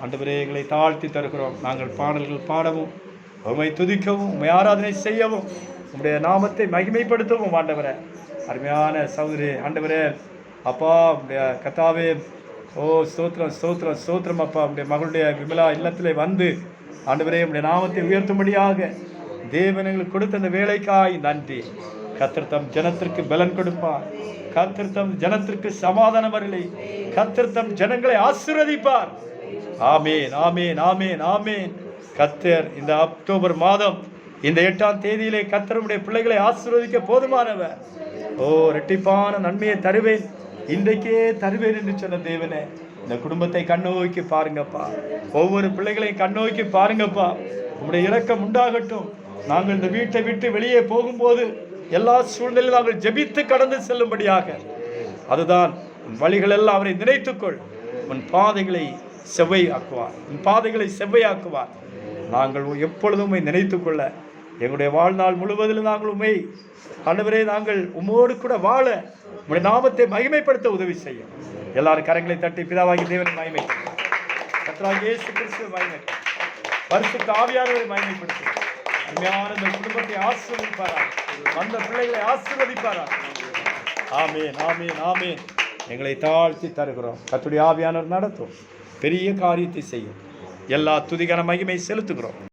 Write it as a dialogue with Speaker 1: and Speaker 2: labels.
Speaker 1: ஆண்டவரே, எங்களை தாழ்த்தி தருகிறோம். நாங்கள் பாடல்கள் பாடவும், உம்மை துதிக்கவும், உம்மை ஆராதனை செய்யவும், உம்முடைய நாமத்தை மகிமைப்படுத்தவும் ஆண்டவரே. அருமையான சகோதரி ஆண்டவரே, அப்பா உடைய கத்தாவே, ஓ ஸ்தோத்திரம் ஸ்தோத்திரம் ஸ்தோத்திரம் அப்பா. உடைய மகளுடைய விமலா இல்லத்திலே வந்து ஆண்டவரே உடைய நாமத்தை உயர்த்தும்படியாக தேவன் எங்களுக்கு கொடுத்த அந்த வேலைக்காய் நன்றி. கர்த்தர் தம் ஜனத்திற்கு பலன் கொடுப்பார். கர்த்தர் தம் ஜனத்திற்கு சமாதானம் வரலை. கர்த்தர் தம் ஜனங்களை ஆசீர்வதிப்பார். ஆமேன் ஆமேன் ஆமேன் ஆமேன். கர்த்தர் இந்த அக்டோபர் மாதம் இந்த 8ஆம் தேதியிலே கர்த்தருடைய பிள்ளைகளை ஆசீர்வதிக்க போதுமானவர். ஓ இரட்டிப்பான நன்மையை தருவேன், இன்றைக்கே தருவேன் என்று சொன்ன தேவனே, இந்த குடும்பத்தை கண்ணோக்கி பாருங்கப்பா. ஒவ்வொரு பிள்ளைகளையும் கண்ணோக்கி பாருங்கப்பா. உங்களுடைய இரக்கம் உண்டாகட்டும். நாங்கள் இந்த வீட்டை விட்டு வெளியே போகும்போது எல்லா சூழ்நிலையும் நாங்கள் ஜெபித்து கடந்து செல்லும்படியாக, அதுதான் வழிகள் எல்லாம் அவரை நினைத்துக்கொள். உன் பாதைகளை செவ்வையாக்குவார், உன் பாதைகளை செவ்வையாக்குவார். நாங்கள் எப்பொழுதும் நினைத்துக்கொள்ள எங்களுடைய வாழ்நாள் முழுவதிலும் நாங்கள் உண்மை ஆண்டவரே, நாங்கள் உம்மோடு கூட வாழ உங்களுடைய நாமத்தை மகிமைப்படுத்த உதவி செய்யும். எல்லாரும் கரங்களை தட்டி பிதாவாகி தேவனை மகிமைப்படுத்தும். கர்த்தராகிய இயேசு கிறிஸ்துவை மகிமைப்படுத்தும். பரிசுத்த ஆவியானவரை மகிமைப்படுத்தும். அருமையான இந்த குடும்பத்தை ஆசீர்வதிப்பாரா, வந்த பிள்ளைகளை ஆசீர்வதிப்பாரா. ஆமேன் ஆமேன் ஆமேன். எங்களை தாழ்த்தி தருகிறோம். கர்த்தருடைய ஆவியானவர் நடத்தும், பெரிய காரியத்தை செய்யும். எல்லா துதிகான மகிமை செலுத்துகிறோம்.